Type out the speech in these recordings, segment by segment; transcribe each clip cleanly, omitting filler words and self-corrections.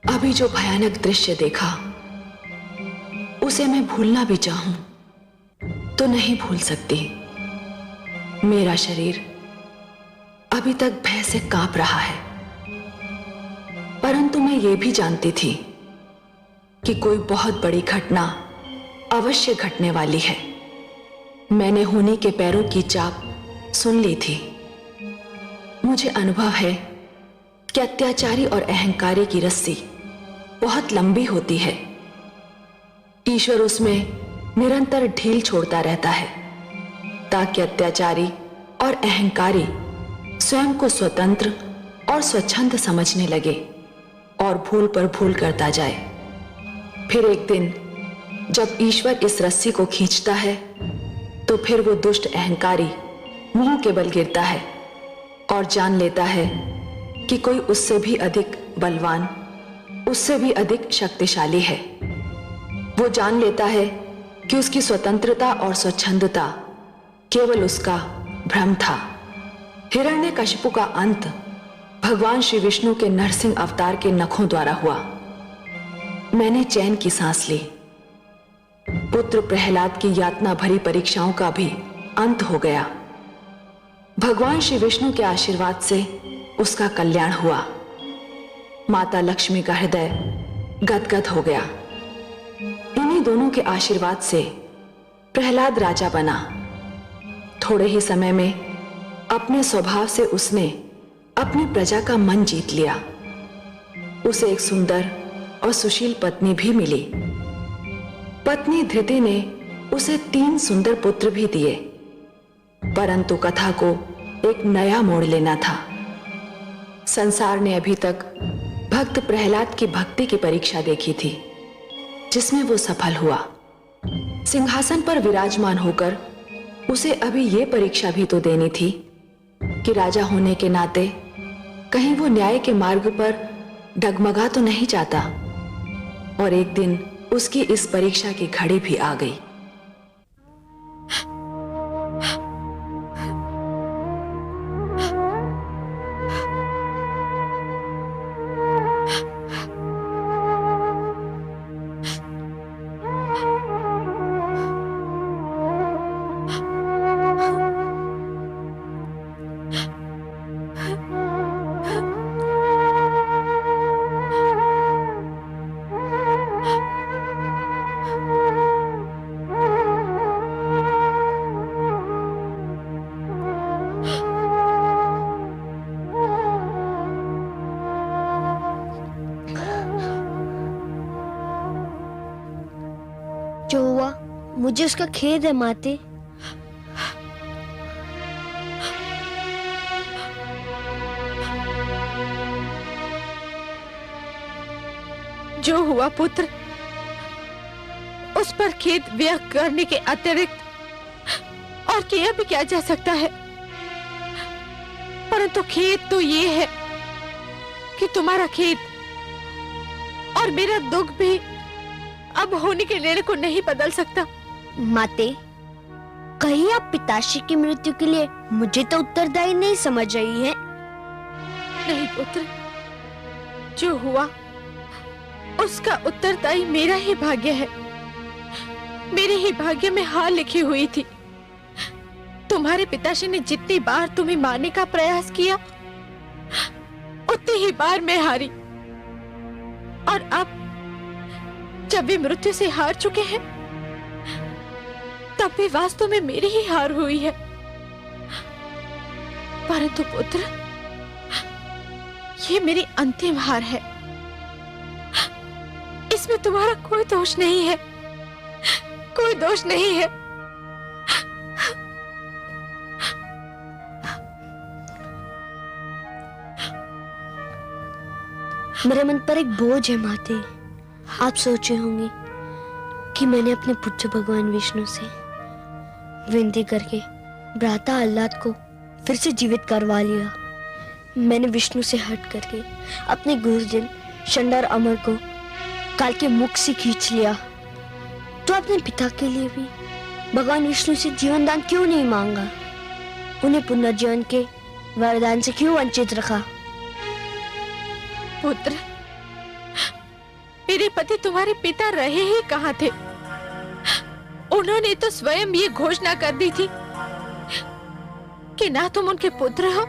अभी जो भयानक दृश्य देखा उसे मैं भूलना भी चाहूं तो नहीं भूल सकती। मेरा शरीर अभी तक भय से कांप रहा है, परंतु मैं ये भी जानती थी कि कोई बहुत बड़ी घटना अवश्य घटने वाली है। मैंने होनी के पैरों की चाप सुन ली थी। मुझे अनुभव है कि अत्याचारी और अहंकारी की रस्सी बहुत लंबी होती है। ईश्वर उसमें निरंतर ढील छोड़ता रहता है ताकि अत्याचारी और अहंकारी स्वयं को स्वतंत्र और स्वच्छंद समझने लगे और भूल पर भूल करता जाए। फिर एक दिन जब ईश्वर इस रस्सी को खींचता है तो फिर वो दुष्ट अहंकारी मुंह के बल गिरता है और जान लेता है कि कोई उससे भी अधिक बलवान, उससे भी अधिक शक्तिशाली है। वो जान लेता है कि उसकी स्वतंत्रता और स्वच्छंदता केवल उसका भ्रम था। हिरण्यकशिपु का अंत भगवान श्री विष्णु के नरसिंह अवतार के नखों द्वारा हुआ। मैंने चैन की सांस ली। पुत्र प्रहलाद की यातना भरी परीक्षाओं का भी अंत हो गया। भगवान श्री विष्णु के आशीर्वाद से उसका कल्याण हुआ। माता लक्ष्मी का हृदय गदगद हो गया। इन्हीं दोनों के आशीर्वाद से प्रहलाद राजा बना। थोड़े ही समय में अपने स्वभाव से उसने अपनी प्रजा का मन जीत लिया। उसे एक सुंदर और सुशील पत्नी भी मिली। पत्नी धृति ने उसे 3 सुंदर पुत्र भी दिए, परंतु कथा को एक नया मोड़ लेना था। संसार ने अभी तक भक्त प्रहलाद की भक्ति की परीक्षा देखी थी, जिसमें वो सफल हुआ। सिंहासन पर विराजमान होकर उसे अभी ये परीक्षा भी तो देनी थी कि राजा होने के नाते कहीं वो न्याय के मार्ग पर डगमगा तो नहीं जाता। और एक दिन उसकी इस परीक्षा की घड़ी भी आ गई। जो हुआ मुझे उसका खेद है माते। जो हुआ पुत्र, उस पर खेद व्यक्त करने के अतिरिक्त और किया भी क्या जा सकता है। परंतु खेद तो ये है कि तुम्हारा खेद और मेरा दुख भी अब होने के निर्णय को नहीं बदल सकता। माते, कहीं आप पिताश्री की मृत्यु के लिए मुझे तो उत्तरदायी नहीं समझ रही है? नहीं पुत्र, जो हुआ उसका उत्तरदायी मेरा ही भाग्य है। मेरे ही भाग्य में हार लिखी हुई थी। तुम्हारे पिताश्री ने जितनी बार तुम्हें मारने का प्रयास किया, उतनी ही बार मैं हारी। और अब जब वे मृत्यु से हार चुके हैं, तब भी वास्तव में मेरी ही हार हुई है। परंतु पुत्र, ये मेरी अंतिम हार है। इसमें तुम्हारा कोई दोष नहीं है, कोई दोष नहीं है। मेरे मन पर एक बोझ है माते। आप सोचे होंगे कि मैंने अपने पुत्र भगवान विष्णु से विनती करके भ्राता आह्लाद को फिर से जीवित करवा लिया। मैंने विष्णु से हट करके अपने गुरुजन शंडर अमर को काल के मुख से खींच लिया। तो अपने पिता के लिए भी भगवान विष्णु से जीवन दान क्यों नहीं मांगा? उन्हें पुनर्जीवन के वरदान से क्यों वंचित रखा? पुत्र, पति तुम्हारे पिता रहे ही कहाँ थे? उन्होंने तो स्वयं ये घोषणा कर दी थी कि ना तुम उनके पुत्र हो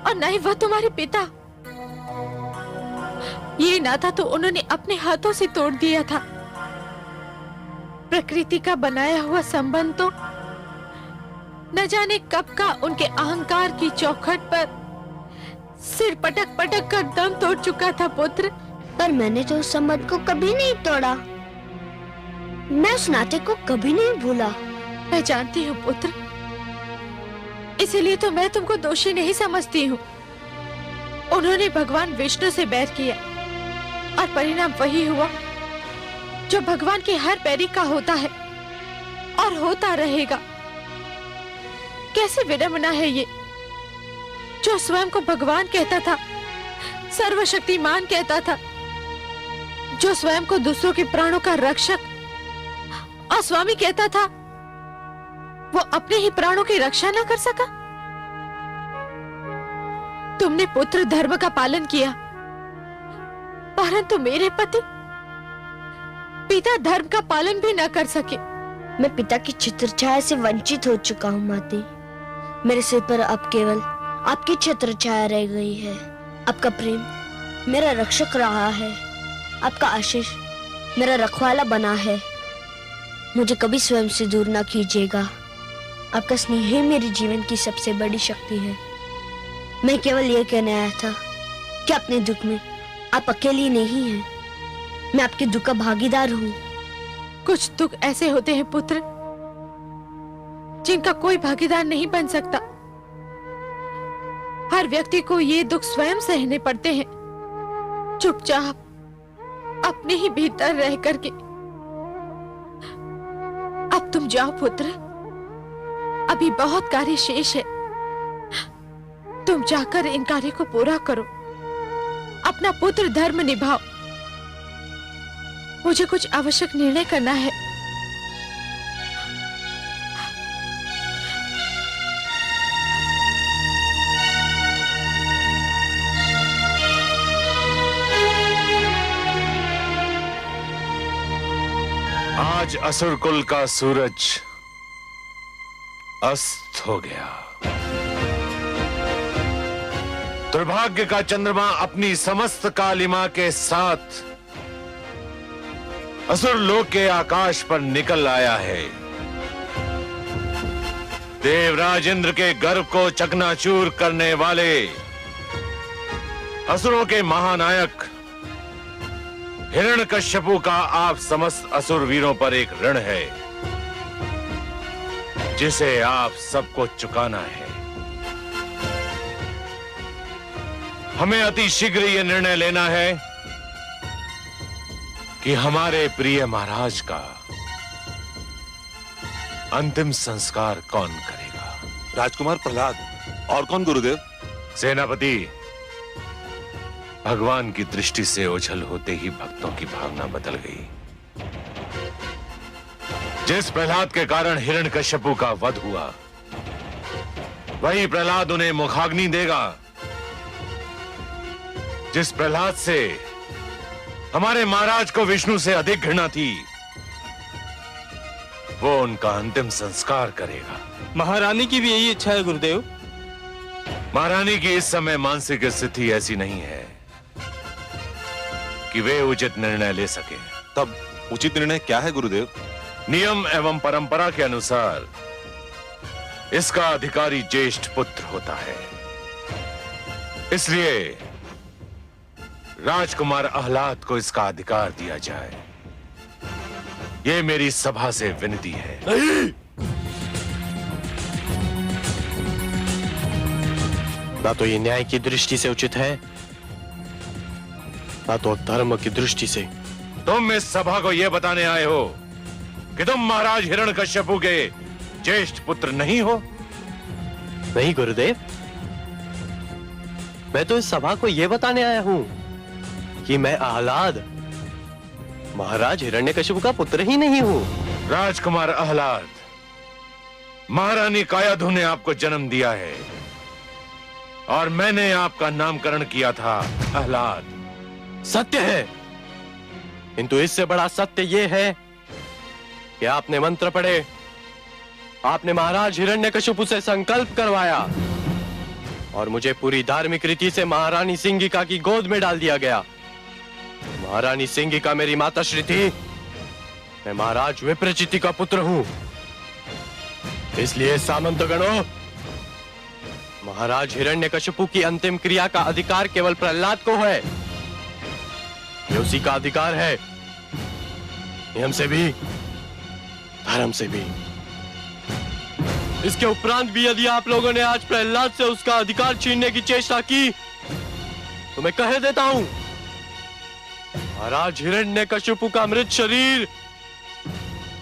और ना ही वह तुम्हारे पिता। ये नाता तो उन्होंने अपने हाथों से तोड़ दिया था। प्रकृति का बनाया हुआ संबंध तो न जाने कब का उनके अहंकार की चौखट पर सिर पटक पटक कर दम तोड़ चुका था पुत्र। पर मैंने तो उस संबंध को कभी नहीं तोड़ा। मैं उस नाते को कभी नहीं भूला। मैं जानती हूँ पुत्र, इसीलिए तो मैं तुमको दोषी नहीं समझती हूँ। उन्होंने भगवान विष्णु से बैर किया और परिणाम वही हुआ जो भगवान के हर बैरी का होता है और होता रहेगा। कैसी विडंबना है ये, जो स्वयं को भगवान कहता था, सर्वशक्तिमान कहता था, जो स्वयं को दूसरों के प्राणों का रक्षक और स्वामी कहता था, वो अपने ही प्राणों की रक्षा न कर सका। तुमने पुत्र धर्म का पालन किया, परंतु मेरे पति पिता धर्म का पालन भी न कर सके। मैं पिता की छत्रछाया से वंचित हो चुका हूँ माते। मेरे सिर पर अब केवल आपकी छत्रछाया रह गई है। आपका प्रेम मेरा रक्षक रहा है। आपका आशीष मेरा रखवाला बना है। मुझे कभी स्वयं से दूर ना कीजिएगा। आपका स्नेह ही मेरे जीवन की सबसे बड़ी शक्ति है। मैं केवल ये कहने आया था कि अपने दुख में आप अकेली नहीं हैं। मैं आपके दुख का भागीदार हूँ। कुछ दुख ऐसे होते हैं पुत्र, जिनका कोई भागीदार नहीं बन सकता। हर व्यक्ति को ये दुख स्वयं सहने पड़ते हैं, चुपचाप अपने ही भीतर रह करके। अब तुम जाओ पुत्र, अभी बहुत कार्य शेष है। तुम जाकर इन कार्य को पूरा करो, अपना पुत्र धर्म निभाओ। मुझे कुछ आवश्यक निर्णय करना है। आज असुर कुल का सूरज अस्त हो गया। दुर्भाग्य का चंद्रमा अपनी समस्त कालिमा के साथ असुर लोक के आकाश पर निकल आया है। देवराज इंद्र के गर्व को चकनाचूर करने वाले असुरों के महानायक हिरण्यकश्यपु का आप समस्त असुर वीरों पर एक ऋण है, जिसे आप सबको चुकाना है। हमें अति शीघ्र यह निर्णय लेना है कि हमारे प्रिय महाराज का अंतिम संस्कार कौन करेगा। राजकुमार प्रहलाद। और कौन गुरुदेव? सेनापति, भगवान की दृष्टि से ओझल होते ही भक्तों की भावना बदल गई। जिस प्रहलाद के कारण हिरण्यकश्यपु का वध हुआ, वही प्रहलाद उन्हें मुखाग्नि देगा। जिस प्रहलाद से हमारे महाराज को विष्णु से अधिक घृणा थी, वो उनका अंतिम संस्कार करेगा। महारानी की भी यही इच्छा है गुरुदेव। महारानी की इस समय मानसिक स्थिति ऐसी नहीं है कि वे उचित निर्णय ले सके। तब उचित निर्णय क्या है गुरुदेव? नियम एवं परंपरा के अनुसार इसका अधिकारी ज्येष्ठ पुत्र होता है। इसलिए राजकुमार आह्लाद को इसका अधिकार दिया जाए। यह मेरी सभा से विनती है। नहीं! ना तो ये न्याय की दृष्टि से उचित है, ना तो धर्म की दृष्टि से। तुम इस सभा को यह बताने आए हो कि तुम महाराज हिरण्यकश्यपु के ज्येष्ठ पुत्र नहीं हो? नहीं गुरुदेव, मैं तो इस सभा को यह बताने आया हूं कि मैं आह्लाद महाराज हिरण्यकश्यपु का पुत्र ही नहीं हूं। राजकुमार आह्लाद, महारानी कायाधु ने आपको जन्म दिया है और मैंने आपका नामकरण किया था आह्लाद। सत्य है, किंतु इससे बड़ा सत्य यह है कि आपने मंत्र पढ़े, आपने महाराज हिरण्यकशिपु से संकल्प करवाया और मुझे पूरी धार्मिक रीति से महारानी सिंगिका की गोद में डाल दिया गया। महारानी सिंगिका मेरी माताश्री थी, मैं महाराज विप्रचिति का पुत्र हूं। इसलिए सामंतगणों, महाराज हिरण्यकशिपु की अंतिम क्रिया का अधिकार केवल प्रहलाद को है। ये उसी का अधिकार है, नियम से भी धर्म से भी। इसके उपरांत भी यदि आप लोगों ने आज प्रहलाद से उसका अधिकार छीनने की चेष्टा की तो मैं कह देता हूं, महाराज हिरण्यकशिपु का मृत शरीर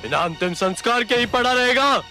बिना अंतिम संस्कार के ही पड़ा रहेगा।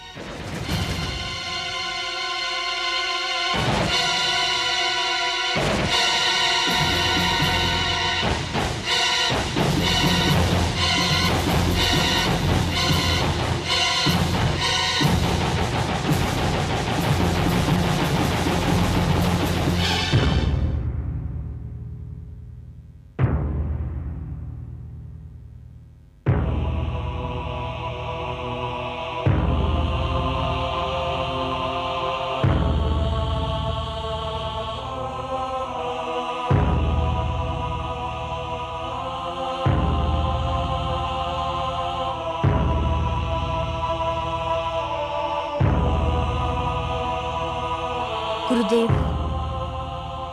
गुरुदेव,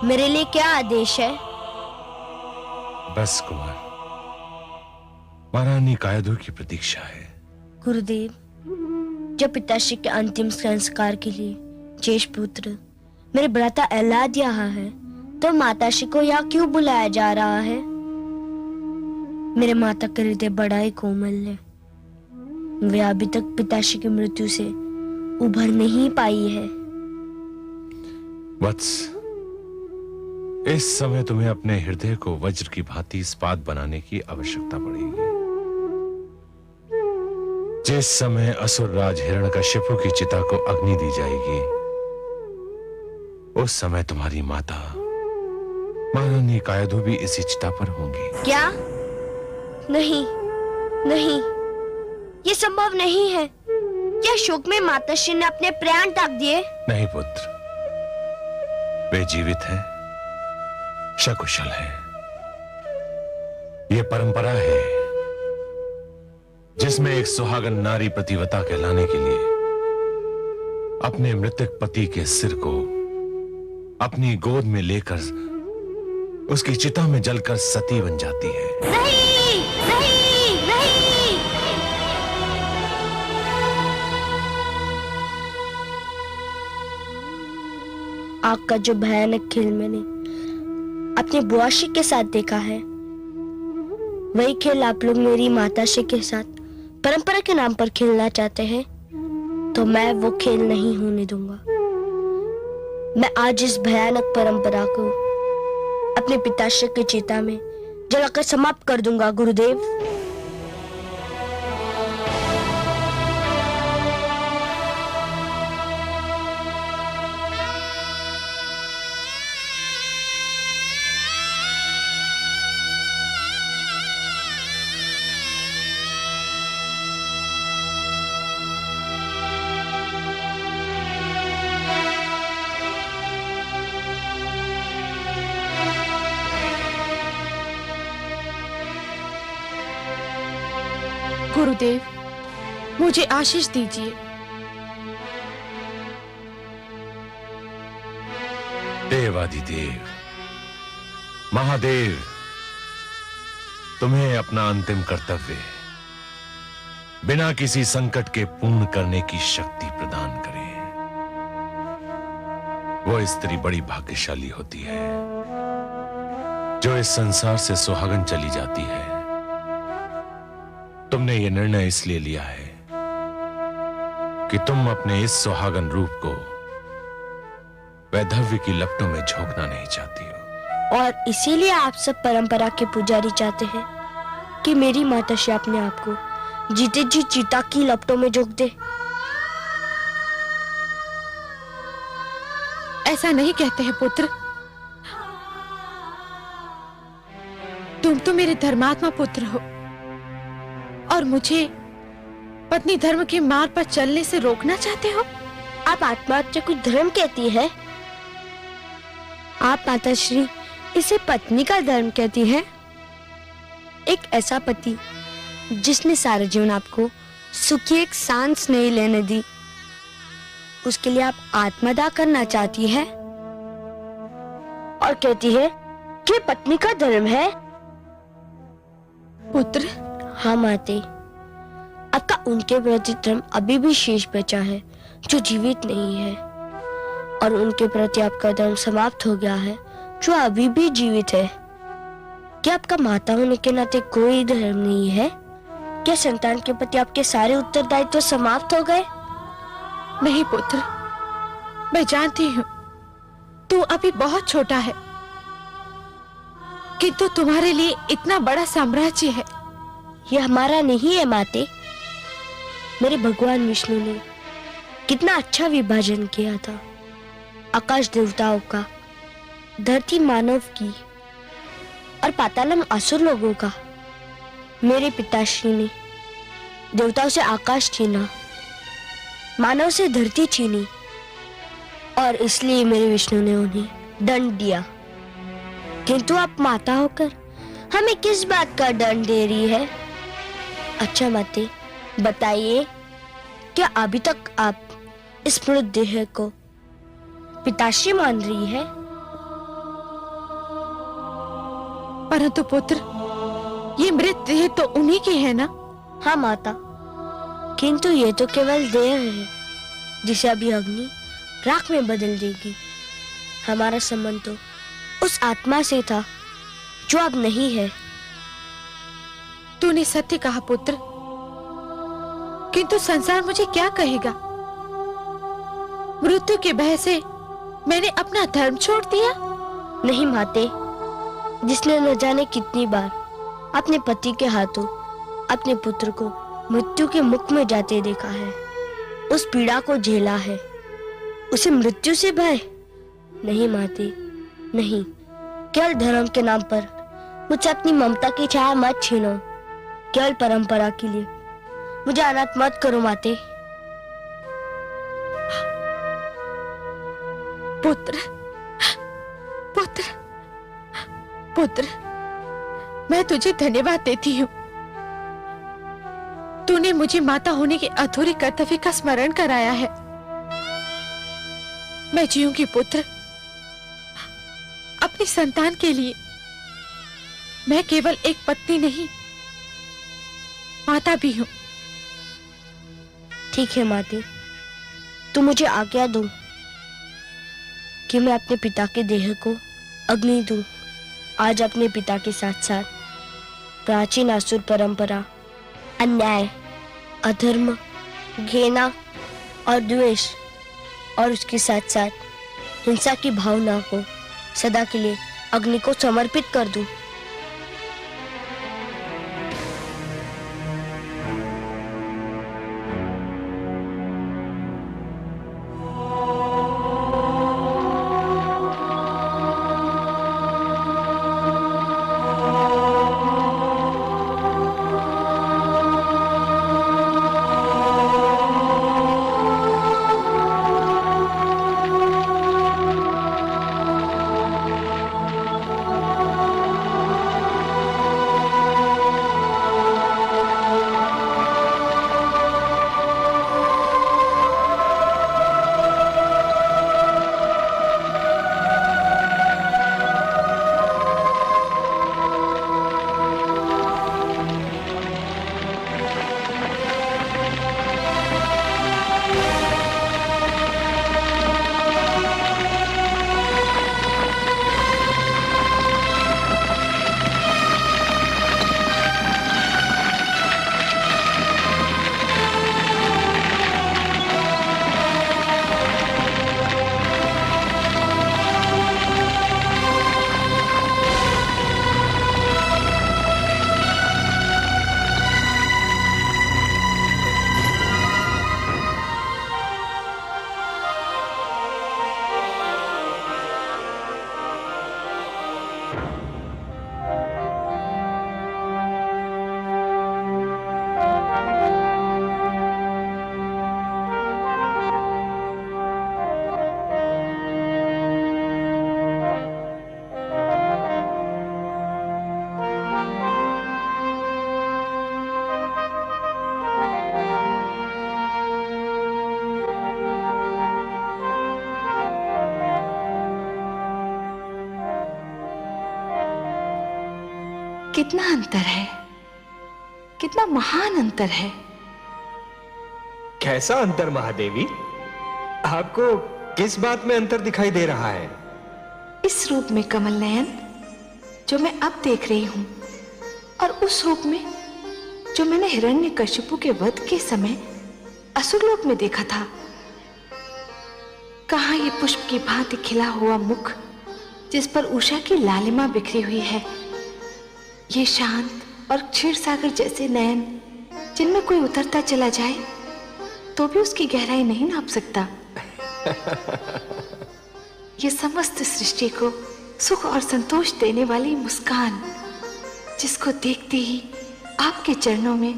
मेरे लिए क्या आदेश है? बस कुमार, महारानी कायदो की प्रतीक्षा है। गुरुदेव, जब पिताश्री के अंतिम संस्कार के लिए ज्येष्ठ पुत्र मेरे भ्राता अहलाद यहाँ है, तो माताश्री को यहाँ क्यों बुलाया जा रहा है? मेरे माता का हृदय बड़ा ही कोमल है। वे अभी तक पिताश्री की मृत्यु से उभर नहीं पाई है। वत्स, इस समय तुम्हें अपने हृदय को वज्र की भांति इस्पात बनाने की आवश्यकता पड़ेगी। जिस समय असुरराज हिरण्यकशिपु की चिता को अग्नि दी जाएगी, उस समय तुम्हारी माता महारानी कायदो भी इसी चिता पर होंगी। क्या? नहीं, नहीं, ये संभव नहीं है। क्या शोक में माताश्री ने अपने प्राण त्याग दिए? नहीं पुत्र, वे जीवित हैं, सकुशल हैं। यह परंपरा है जिसमें एक सुहागन नारी प्रतिवता कहलाने के लिए अपने मृतक पति के सिर को अपनी गोद में लेकर उसकी चिता में जलकर सती बन जाती है। नहीं, नहीं, नहीं। आग का जो भयानक खेल मैंने अपनी बुआश्री के साथ देखा है, वही खेल आप लोग मेरी माताश्री के साथ परंपरा के नाम पर खेलना चाहते हैं, तो मैं वो खेल नहीं होने दूंगा। मैं आज इस भयानक परंपरा को अपने पिताश्री की चिता में जलाकर समाप्त कर दूंगा। गुरुदेव, गुरुदेव, मुझे आशीष दीजिए। देवादिदेव, महादेव, तुम्हें अपना अंतिम कर्तव्य बिना किसी संकट के पूर्ण करने की शक्ति प्रदान करें। वो स्त्री बड़ी भाग्यशाली होती है जो इस संसार से सुहागन चली जाती है। तुमने ये निर्णय इसलिए लिया है कि तुम अपने इस सुहागन रूप को वैधव्य की लपटों में झोंकना नहीं चाहती हो। और इसीलिए आप सब परंपरा के पुजारी चाहते हैं कि मेरी माताश्री अपने आप को जीते जी चिता की लपटों में झोंक दे। ऐसा नहीं कहते हैं पुत्र, तुम तो मेरे धर्मात्मा पुत्र हो। और मुझे पत्नी धर्म के मार्ग पर चलने से रोकना चाहते हो? आप आत्महत्या को धर्म कहती है? आप माताश्री इसे पत्नी का धर्म कहती है? एक ऐसा पति जिसने सारा जीवन आपको सुखी एक सांस नहीं लेने दी, उसके लिए आप आत्मदाह करना चाहती है और कहती है कि पत्नी का धर्म है? पुत्र, हाँ माते, आपका उनके प्रति धर्म अभी भी शेष बचा है जो जीवित नहीं है, और उनके प्रति आपका धर्म समाप्त हो गया है जो अभी भी जीवित है। क्या आपका माता होने के नाते कोई धर्म नहीं है? क्या संतान के प्रति आपके सारे उत्तरदायित्व तो समाप्त हो गए? नहीं पुत्र, मैं जानती हूँ तू अभी बहुत छोटा है, किंतु तुम्हारे लिए इतना बड़ा साम्राज्य है। यह हमारा नहीं है माते। मेरे भगवान विष्णु ने कितना अच्छा विभाजन किया था, आकाश देवताओं का, धरती मानव की और पातालम असुर लोगों का। मेरे पिताश्री ने देवताओं से आकाश छीना, मानव से धरती छीनी, और इसलिए मेरे विष्णु ने उन्हें दंड दिया। किंतु आप माता होकर हमें किस बात का दंड दे रही है? अच्छा माते, बताइए, क्या अभी तक आप इस मृत देह को पिताश्री मान रही है? परंतु पुत्र, ये मृत देह तो उन्हीं की है ना? हाँ माता, किंतु ये तो केवल देह है जिसे अभी अग्नि राख में बदल देगी। हमारा संबंध तो उस आत्मा से था जो अब नहीं है। तूने सत्य कहा पुत्र, किंतु संसार मुझे क्या कहेगा? मृत्यु के भय से मैंने अपना धर्म छोड़ दिया? नहीं माते, जिसने न जाने कितनी बार अपने पति के हाथों अपने पुत्र को मृत्यु के मुख में जाते देखा है, उस पीड़ा को झेला है, उसे मृत्यु से भय नहीं माते, नहीं। केवल धर्म के नाम पर मुझसे अपनी ममता की छाया मत छीनो। केवल परंपरा के लिए मुझे अनाथ मत करो माते। पुत्र, पुत्र, पुत्र, मैं तुझे धन्यवाद देती हूँ। तूने मुझे माता होने के अधूरे कर्तव्य का स्मरण कराया है। मैं जीऊंगी पुत्र, अपनी संतान के लिए। मैं केवल एक पत्नी नहीं, माता भी हूँ। ठीक है माते, तू मुझे आज्ञा दो कि मैं अपने पिता के देह को अग्नि दूं। आज अपने पिता के साथ साथ प्राचीन असुर परंपरा, अन्याय, अधर्म, घृणा और द्वेष, और उसके साथ साथ हिंसा की भावना को सदा के लिए अग्नि को समर्पित कर दूं। कितना अंतर है, कितना महान अंतर है। कैसा अंतर महादेवी? आपको किस बात में अंतर दिखाई दे रहा है? इस रूप में कमल नयन जो मैं अब देख रही हूं, और उस रूप में जो मैंने हिरण्यकशिपु के वध के समय असुरलोक में देखा था। कहां ये पुष्प की भांति खिला हुआ मुख जिस पर उषा की लालिमा बिखरी हुई है, ये शांत और क्षीर सागर जैसे नयन जिनमें कोई उतरता चला जाए तो भी उसकी गहराई नहीं नाप सकता। ये समस्त सृष्टि को सुख और संतोष देने वाली मुस्कान, जिसको देखते ही आपके चरणों में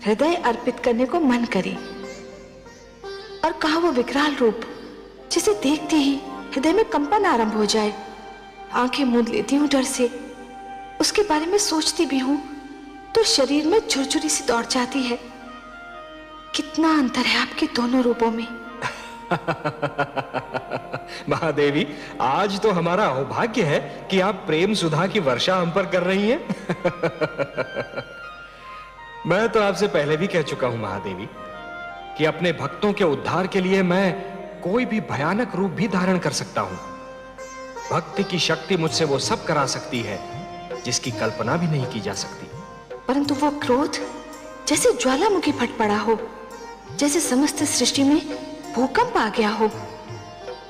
हृदय अर्पित करने को मन करे। और कहा वो विकराल रूप जिसे देखते ही हृदय में कंपन आरंभ हो जाए। आंखें मूंद लेती हूं डर से, उसके बारे में सोचती भी हूं तो शरीर में झुरझुरी सी दौड़ जाती है। कितना अंतर है आपके दोनों रूपों में। महादेवी, आज तो हमारा सौभाग्य है कि आप प्रेम सुधा की वर्षा हम पर कर रही हैं। मैं तो आपसे पहले भी कह चुका हूं महादेवी कि अपने भक्तों के उद्धार के लिए मैं कोई भी भयानक रूप भी धारण कर सकता हूं। भक्ति की शक्ति मुझसे वो सब करा सकती है जिसकी कल्पना भी नहीं की जा सकती। परंतु वो क्रोध जैसे ज्वालामुखी फट पड़ा हो, जैसे समस्त सृष्टि में भूकंप आ गया हो,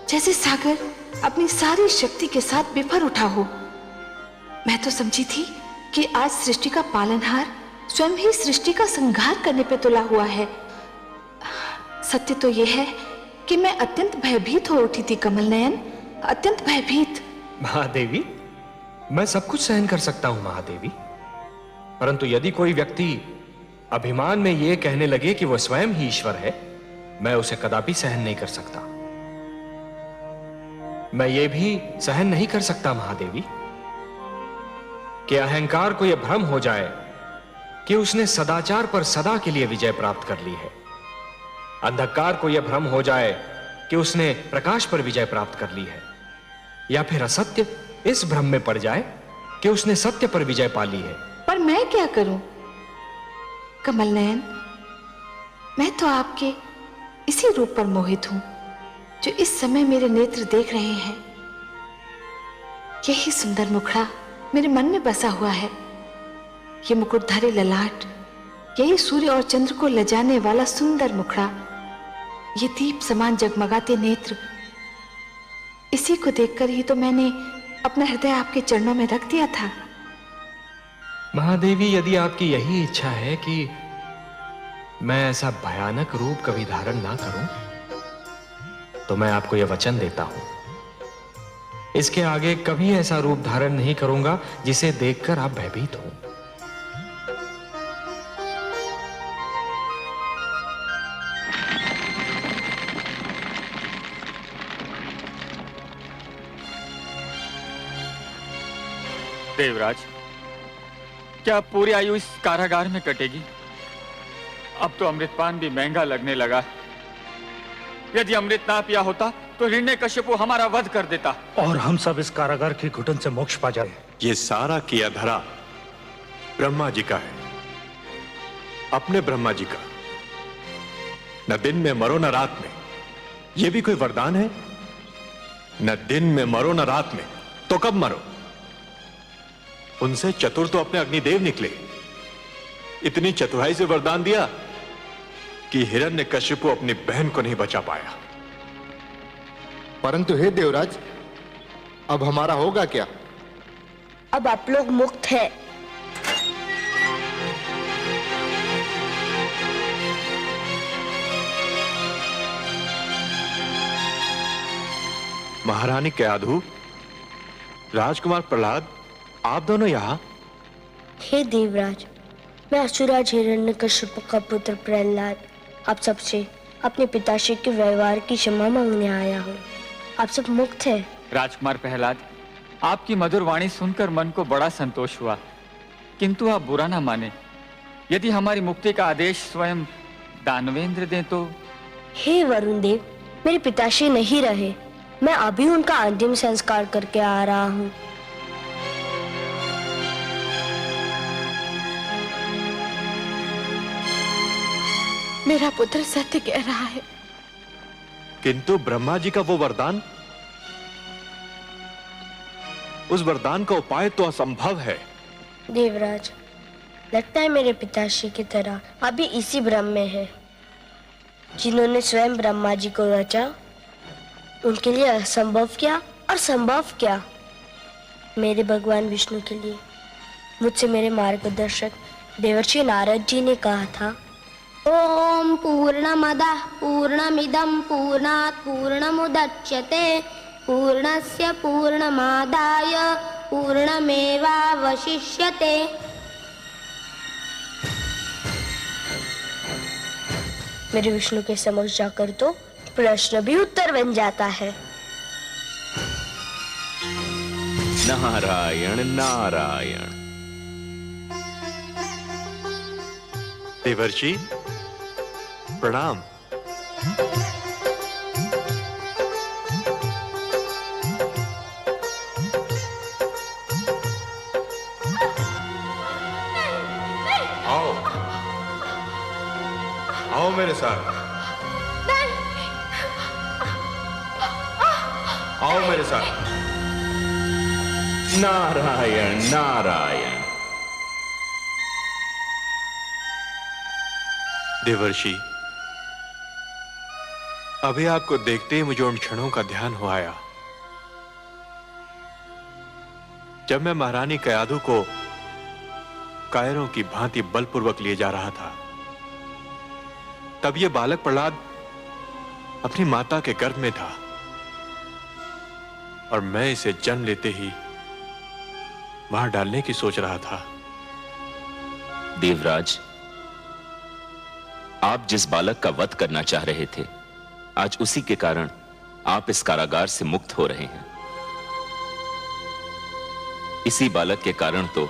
जैसे सागर अपनी सारी शक्ति के साथ बिफर उठा हो। मैं तो समझी थी कि आज सृष्टि का पालनहार स्वयं ही सृष्टि का संहार करने पे तुला हुआ है। सत्य तो यह है कि मैं अत्यंत भयभीत हो उठी थी कमल नयन, अत्यंत भयभीत। महादेवी, मैं सब कुछ सहन कर सकता हूं महादेवी, परंतु यदि कोई व्यक्ति अभिमान में यह कहने लगे कि वह स्वयं ही ईश्वर है, मैं उसे कदापि सहन नहीं कर सकता। मैं ये भी सहन नहीं कर सकता महादेवी कि अहंकार को यह भ्रम हो जाए कि उसने सदाचार पर सदा के लिए विजय प्राप्त कर ली है। अंधकार को यह भ्रम हो जाए कि उसने प्रकाश पर विजय प्राप्त कर ली है, या फिर असत्य इस भ्रम में पड़ जाए कि उसने सत्य पर विजय पा ली है। पर मैं क्या करूं कमल नयन? मैं तो आपके इसी रूप पर मोहित हूं जो इस समय मेरे नेत्र देख रहे हैं। यही सुंदर मुखड़ा मेरे मन में बसा हुआ है। ये मुकुटधारी ललाट, यही सूर्य और चंद्र को लजाने वाला सुंदर मुखड़ा, ये दीप समान जगमगाते नेत्र, इसी को देखकर ही तो मैंने अपना हृदय आपके चरणों में रख दिया था। महादेवी, यदि आपकी यही इच्छा है कि मैं ऐसा भयानक रूप कभी धारण ना करूं, तो मैं आपको यह वचन देता हूं, इसके आगे कभी ऐसा रूप धारण नहीं करूंगा जिसे देखकर आप भयभीत हो। देवराज, क्या पूरी आयु इस कारागार में कटेगी? अब तो अमृतपान भी महंगा लगने लगा है। यदि अमृत ना पिया होता तो हिरण्यकशिपु हमारा वध कर देता और हम सब इस कारागार की घुटन से मोक्ष पा जाए। ये सारा किया धरा ब्रह्मा जी का है, अपने ब्रह्मा जी का। न दिन में मरो न रात में, ये भी कोई वरदान है? न दिन में मरो न रात में, तो कब मरो? उनसे चतुर तो अपने अग्निदेव निकले। इतनी चतुराई से वरदान दिया कि हिरण्यकशिपु अपनी बहन को नहीं बचा पाया। परंतु हे देवराज, अब हमारा होगा क्या? अब आप लोग मुक्त हैं। महारानी क्याधु, राजकुमार प्रहलाद, आप दोनों यहां? हे देवराज, मैं असुराज हिरण्यकशिपु का पुत्र प्रहलाद आप सबसे अपने पिताश्री के व्यवहार की क्षमा मांगने आया हूँ। आप सब मुक्त हैं। राजकुमार प्रहलाद, आपकी मधुर वाणी सुनकर मन को बड़ा संतोष हुआ, किंतु आप बुरा ना माने। यदि हमारी मुक्ति का आदेश स्वयं दानवेंद्र दें तो? हे वरुण देव, मेरे पिताश्री नहीं रहे, मैं अभी उनका अंतिम संस्कार करके आ रहा हूँ। मेरा पुत्र सत्य कह रहा है। किंतु ब्रह्मा जी का वो वरदान, उस वरदान का उपाय तो असंभव है। देवराज, लगता है मेरे पिताश्री की तरह अभी इसी भ्रम में है। जिन्होंने स्वयं ब्रह्मा जी को रचा, उनके लिए असंभव क्या और संभव क्या। मेरे भगवान विष्णु के लिए मुझसे मेरे मार्गदर्शक देवर्षि नारद जी ने कहा था, ओम पूर्णमदः पूर्णमिदं पूर्णात् पूर्णमुदच्यते पूर्णस्य पूर्णमादाय पूर्णमेवावशिष्यते। मेरे विष्णु के समक्ष जाकर तो प्रश्न भी उत्तर बन जाता है। नारायण नारायण। देवर्षि प्रणाम। आओ आओ मेरे साथ, आओ मेरे साथ। नारायण नारायण। देवर्षि, अभी आपको देखते ही मुझे उन क्षणों का ध्यान हो आया जब मैं महारानी कयाधु को कायरों की भांति बलपूर्वक लिए जा रहा था। तब ये बालक प्रहलाद अपनी माता के गर्भ में था और मैं इसे जन्म लेते ही मार डालने की सोच रहा था। देवराज, आप जिस बालक का वध करना चाह रहे थे, आज उसी के कारण आप इस कारागार से मुक्त हो रहे हैं। इसी बालक के कारण तो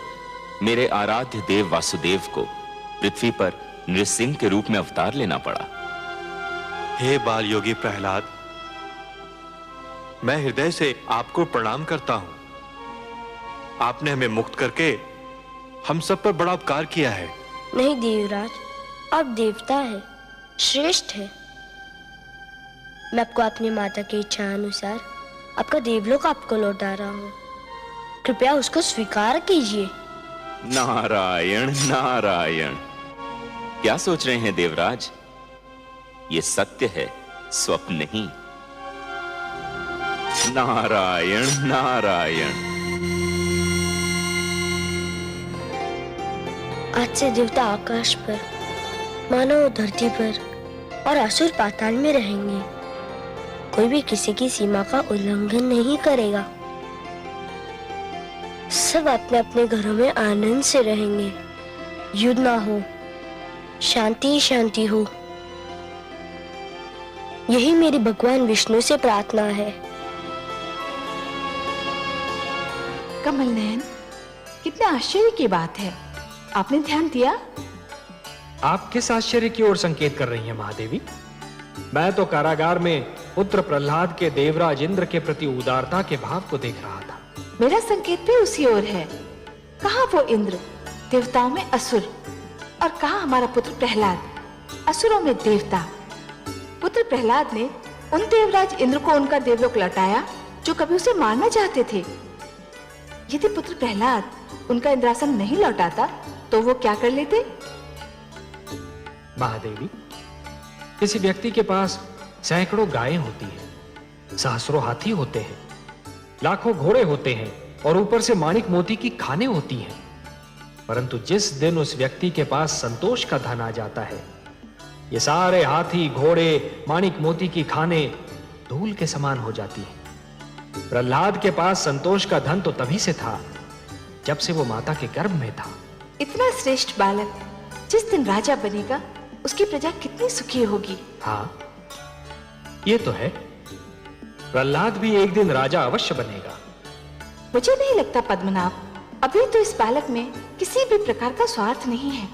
मेरे आराध्य देव वासुदेव को पृथ्वी पर नृसिंह के रूप में अवतार लेना पड़ा। हे बाल योगी प्रहलाद, मैं हृदय से आपको प्रणाम करता हूं। आपने हमें मुक्त करके हम सब पर बड़ा उपकार किया है। नहीं देवराज, आप देवता है, श्रेष्ठ है। मैं आपको अपनी माता की इच्छा अनुसार आपका देवलोक आपको लौटा रहा हूँ। कृपया उसको स्वीकार कीजिए। नारायण नारायण। क्या सोच रहे हैं देवराज? ये सत्य है, स्वप्न नहीं। नारायण नारायण। आज से देवता आकाश पर, मानव धरती पर और असुर पाताल में रहेंगे। कोई भी किसी की सीमा का उल्लंघन नहीं करेगा। सब अपने अपने घरों में आनंद से रहेंगे। युद्ध ना हो, शांति ही शांति हो। यही मेरी भगवान विष्णु से प्रार्थना है। कमल नयन, कितने आश्चर्य की बात है। आपने ध्यान दिया? आप किस आश्चर्य की ओर संकेत कर रही हैं महादेवी? मैं तो कारागार में पुत्र प्रहलाद के देवराज इंद्र के प्रति उदारता के भाव को देख रहा था। मेरा संकेत भी उसी ओर है। कहाँ वो इंद्र, देवताओं में असुर, और कहाँ हमारा पुत्र प्रहलाद, असुरों में देवता। पुत्र प्रहलाद ने उन देवराज इंद्र को उनका देवलोक लौटाया जो कभी उसे मारना चाहते थे। यदि पुत्र प्रहलाद उनका इंद्रासन नहीं लौटाता तो वो क्या कर लेते? महादेवी, किसी व्यक्ति के पास सैकड़ों गायें होती हैं, सहस्रों हाथी होते हैं, लाखों घोड़े होते हैं और ऊपर से माणिक मोती की खानें होती हैं। परंतु जिस दिन उस व्यक्ति के पास संतोष का धन आ जाता है, ये सारे हाथी घोड़े माणिक मोती की खानें धूल के समान हो जाती हैं। प्रहलाद के पास संतोष का धन तो तभी से था जब से वो माता के गर्भ में था। इतना श्रेष्ठ बालक जिस दिन राजा बनेगा, उसकी प्रजा कितनी सुखी होगी। हाँ, ये तो है। प्रहलाद भी एक दिन राजा अवश्य बनेगा। मुझे नहीं लगता पद्मनाभ, अभी तो इस बालक में किसी भी प्रकार का स्वार्थ नहीं है।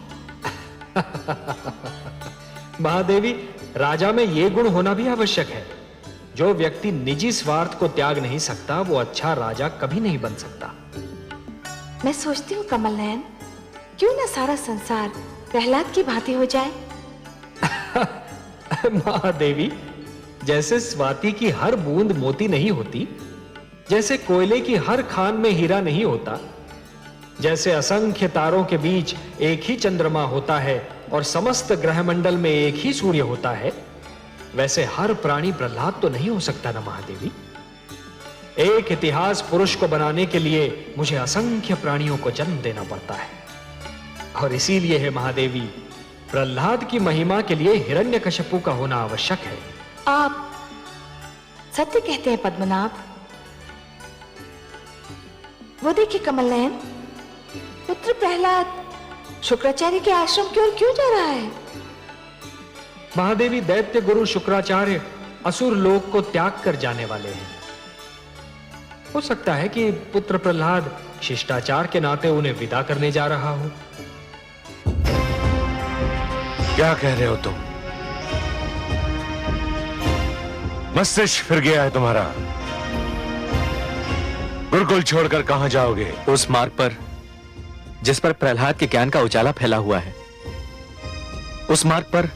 महादेवी, राजा में ये गुण होना भी आवश्यक है। जो व्यक्ति निजी स्वार्थ को त्याग नहीं सकता, वो अच्छा राजा कभी नहीं बन सकता। मैं सोचती हूँ कमल नयन, क्यों ना सारा संसार प्रहलाद की भांति हो जाए। महादेवी, जैसे स्वाति की हर बूंद मोती नहीं होती, जैसे कोयले की हर खान में हीरा नहीं होता, जैसे असंख्य तारों के बीच एक ही चंद्रमा होता है और समस्त ग्रहमंडल में एक ही सूर्य होता है, वैसे हर प्राणी प्रहलाद तो नहीं हो सकता ना महादेवी। एक इतिहास पुरुष को बनाने के लिए मुझे असंख्य प्राणियों को जन्म देना पड़ता है, और इसीलिए है महादेवी, प्रहलाद की महिमा के लिए हिरण्यकशिपु का होना आवश्यक है। आप सत्य कहते हैं पद्मनाभ। वो देखिए कमल नयन, पुत्र प्रहलाद शुक्राचार्य के आश्रम की ओर क्यों जा रहा है? महादेवी, दैत्य गुरु शुक्राचार्य असुर लोक को त्याग कर जाने वाले हैं। हो सकता है कि पुत्र प्रहलाद शिष्टाचार के नाते उन्हें विदा करने जा रहा हो। क्या कह रहे हो तुम? मस्तिष्क फिर गया है तुम्हारा। गुरुकुल छोड़कर कहां जाओगे? उस मार्ग पर जिस पर प्रहलाद के ज्ञान का उजाला फैला हुआ है, उस मार्ग पर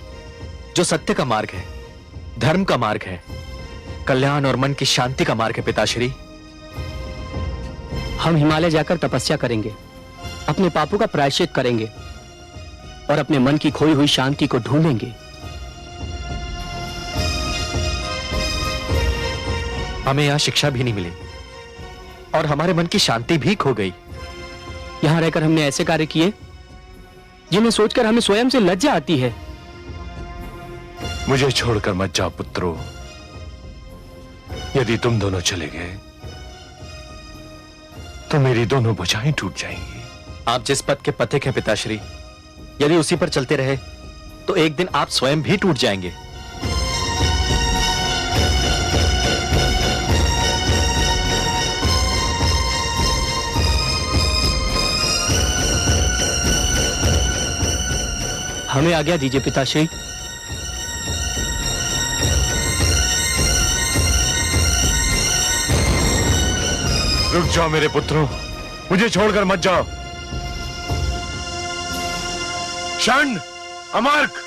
जो सत्य का मार्ग है, धर्म का मार्ग है, कल्याण और मन की शांति का मार्ग है। पिताश्री, हम हिमालय जाकर तपस्या करेंगे, अपने पापों का प्रायश्चित करेंगे और अपने मन की खोई हुई शांति को ढूंढेंगे। हमें यहां शिक्षा भी नहीं मिली और हमारे मन की शांति भी खो गई। यहां रहकर हमने ऐसे कार्य किए जिन्हें सोचकर हमें स्वयं से लज्जा आती है। मुझे छोड़कर मत जाओ पुत्रो। यदि तुम दोनों चले गए तो मेरी दोनों भुजाएं टूट जाएंगी। आप जिस पथ के पथिक हैं पिताश्री, यदि उसी पर चलते रहे तो एक दिन आप स्वयं भी टूट जाएंगे। हमें आज्ञा दीजिए पिताश्री। रुक जाओ मेरे पुत्रों, मुझे छोड़कर मत जाओ। षण्ड, अमार्क,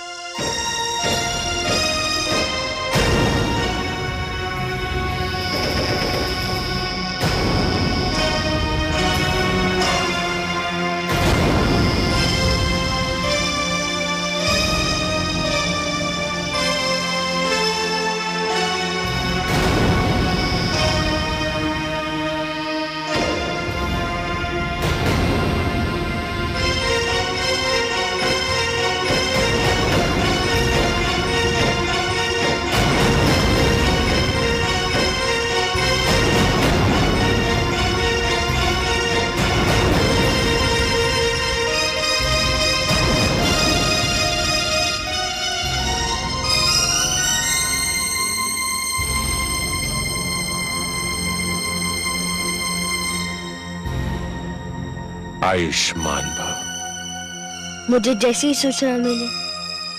आयुष्मान भव। मुझे जैसी ही सूचना मिली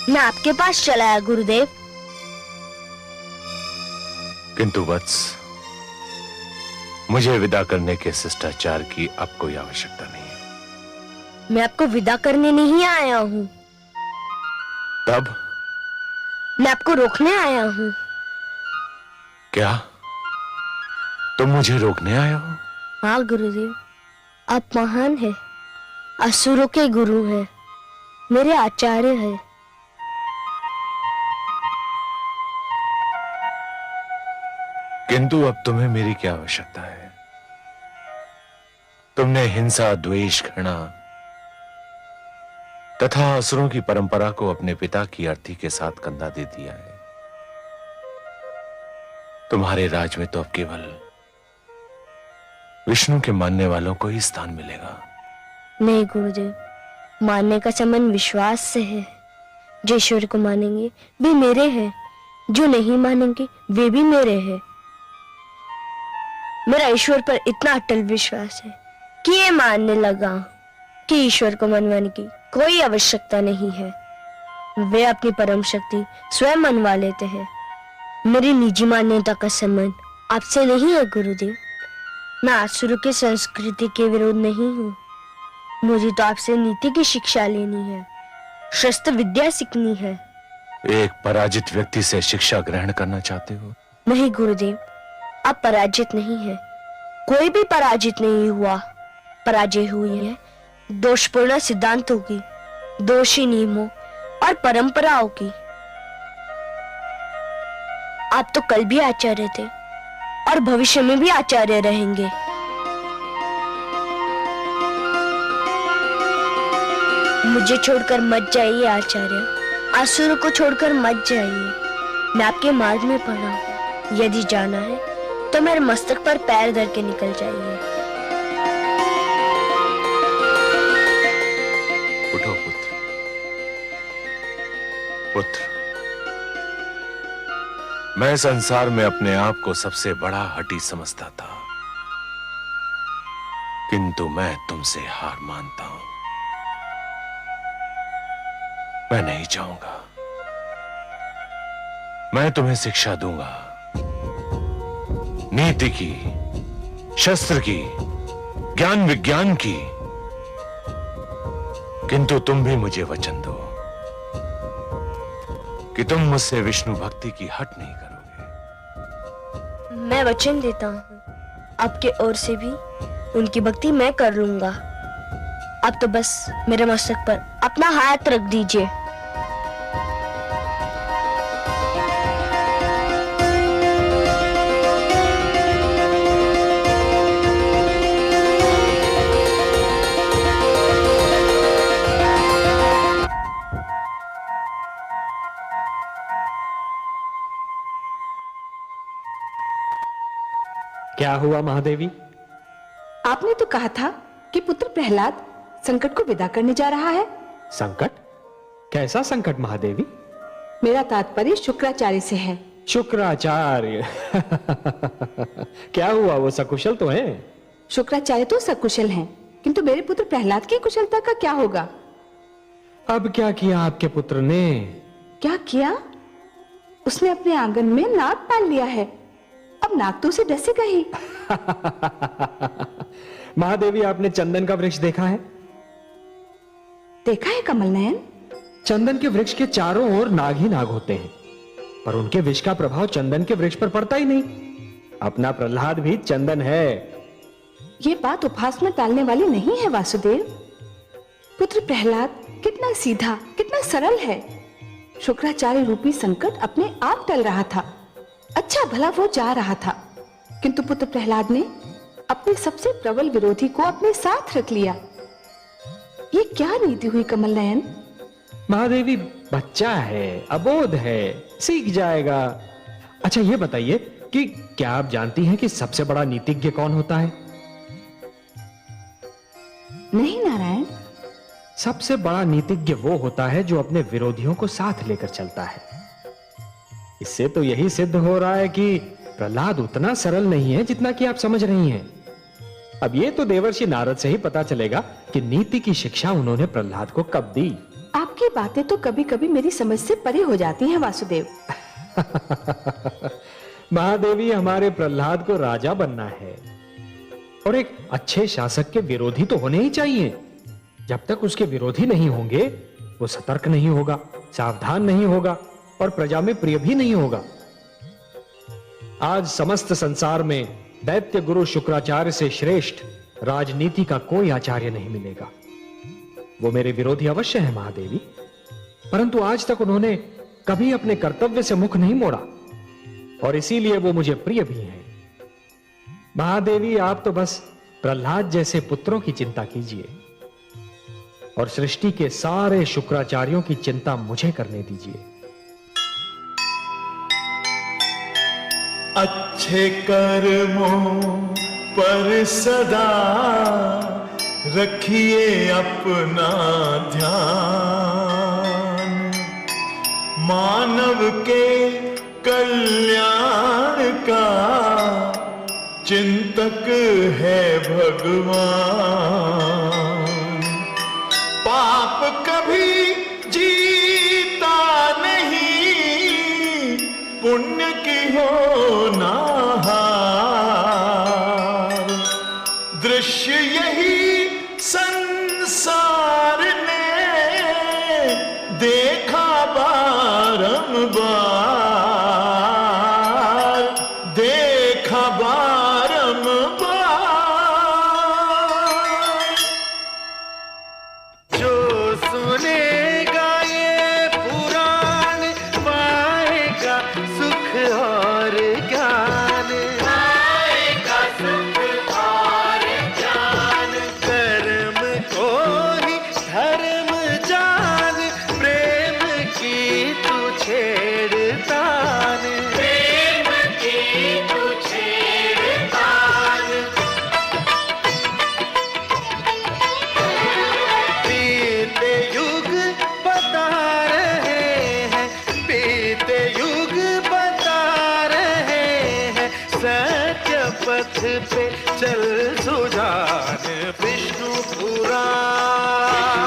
मैं आपके पास चला आया गुरुदेव। किंतु वत्स, मुझे विदा करने के शिष्टाचार की अब कोई आवश्यकता नहीं है। मैं आपको विदा करने नहीं आया हूँ, तब मैं आपको रोकने आया हूँ। क्या तुम मुझे रोकने आए हो? हाँ गुरुदेव, आप महान हैं, असुरों के गुरु हैं, मेरे आचार्य हैं। किंतु अब तुम्हें मेरी क्या आवश्यकता है? तुमने हिंसा, द्वेष, घृणा तथा असुरों की परंपरा को अपने पिता की अर्थी के साथ कंधा दे दिया है। तुम्हारे राज में तो अब केवल विष्णु के मानने वालों को ही स्थान मिलेगा। नहीं गुरुदेव, मानने का संबंध विश्वास से है। जो ईश्वर को मानेंगे वे मेरे हैं, जो नहीं मानेंगे वे भी मेरे हैं। मेरा ईश्वर पर इतना अटल विश्वास है कि ये मानने लगा कि ईश्वर को मनवाने की कोई आवश्यकता नहीं है। वे अपनी परम शक्ति स्वयं मनवा लेते हैं। मेरी निजी मान्यता का संबंध आपसे नहीं है गुरुदेव। मैं असुरों की संस्कृति के विरोध नहीं हूँ। मुझे तो आपसे नीति की शिक्षा लेनी है, शस्त्र विद्या सीखनी है। एक पराजित व्यक्ति से शिक्षा ग्रहण करना चाहते हो? नहीं गुरुदेव, आप पराजित नहीं है। कोई भी पराजित नहीं हुआ। पराजय हुई है दोषपूर्ण सिद्धांतों की, दोषी नियमों और परंपराओं की। आप तो कल भी आचार्य थे और भविष्य में भी आचार्य रहेंगे। मुझे छोड़कर मत जाइए आचार्य, असुरों को छोड़कर मत जाइए। मैं आपके मार्ग में पड़ा हूं। यदि जाना है तो मेरे मस्तक पर पैर धर के निकल जाइए। उठो पुत्र। पुत्र, मैं संसार में अपने आप को सबसे बड़ा हठी समझता था, किंतु मैं तुमसे हार मानता हूं। मैं नहीं चाहूंगा। मैं तुम्हें शिक्षा दूंगा, नीति की, शस्त्र की, ज्ञान विज्ञान की, किंतु तुम भी मुझे वचन दो कि तुम मुझसे विष्णु भक्ति की हट नहीं करोगे। मैं वचन देता हूँ, आपके ओर से भी उनकी भक्ति मैं कर लूंगा। आप तो बस मेरे मस्तक पर अपना हाथ रख दीजिए। क्या हुआ महादेवी? आपने तो कहा था कि पुत्र प्रहलाद संकट को विदा करने जा रहा है। संकट? कैसा संकट महादेवी? मेरा तात्पर्य शुक्राचार्य से है। शुक्राचार्य? क्या हुआ, वो सकुशल तो हैं? शुक्राचार्य तो सकुशल हैं, किंतु मेरे पुत्र प्रहलाद की कुशलता का क्या होगा? अब क्या किया आपके पुत्र ने? क्या किया? उसने अपने आंगन में नाग पाल लिया है। अब नाग तो उसे डसेगा ही। महादेवी, आपने चंदन का वृक्ष देखा है? देखा है कमल नयन। चंदन के वृक्ष के चारों ओर नाग ही नाग होते हैं, पर उनके विष का प्रभाव चंदन के वृक्ष पर पड़ता ही नहीं। अपना प्रहलाद भी चंदन है। ये बात उपहास में टालने वाली नहीं है वासुदेव। पुत्र प्रहलाद कितना सीधा, कितना सरल है। शुक्राचार्य रूपी संकट अपने आप टल रहा था। अच्छा भला वो जा रहा था, किंतु पुत्र प्रहलाद ने अपने सबसे प्रबल विरोधी को अपने साथ रख लिया। ये क्या नीति हुई कमल नयन? महादेवी, बच्चा है, अबोध है, सीख जाएगा। अच्छा ये बताइए कि क्या आप जानती हैं कि सबसे बड़ा नीतिज्ञ कौन होता है? नहीं नारायण। सबसे बड़ा नीतिज्ञ वो होता है जो अपने विरोधियों को साथ लेकर चलता है। इससे तो यही सिद्ध हो रहा है कि प्रहलाद उतना सरल नहीं है जितना कि आप समझ रही हैं। अब ये तो देवर्षि नारद से ही पता चलेगा कि नीति की शिक्षा उन्होंने प्रहलाद को कब दी। आपकी बातें तो कभी कभी मेरी समझ से परे हो जाती हैं वासुदेव। महादेवी, हमारे प्रहलाद को राजा बनना है और एक अच्छे शासक के विरोधी तो होने ही चाहिए। जब तक उसके विरोधी नहीं होंगे वो सतर्क नहीं होगा, सावधान नहीं होगा और प्रजा में प्रिय भी नहीं होगा। आज समस्त संसार में दैत्य गुरु शुक्राचार्य से श्रेष्ठ राजनीति का कोई आचार्य नहीं मिलेगा। वो मेरे विरोधी अवश्य है महादेवी, परंतु आज तक उन्होंने कभी अपने कर्तव्य से मुख नहीं मोड़ा और इसीलिए वो मुझे प्रिय भी हैं। महादेवी, आप तो बस प्रहलाद जैसे पुत्रों की चिंता कीजिए और सृष्टि के सारे शुक्राचार्यों की चिंता मुझे करने दीजिए। अच्छे कर्मों पर सदा रखिए अपना ध्यान। मानव के कल्याण का चिंतक है भगवान। पाप कभी जीता नहीं, पुण्य की हो ना हार। दृश्य यही संसार ने देखा बारंबार। बार, देखा बारंबार। जो सुनेगा ये पुराण पाएगा सुख और ज्ञान, पाएगा सुख और ज्ञान। कर्म को ही धर्म जान, प्रेम की तू छेड़तान, प्रेम की तू छेड़तान। बीते युग बता रहे हैं, बीते युग बता रहे हैं, सत्य पथ पे चल सुजान। विष्णु पुराण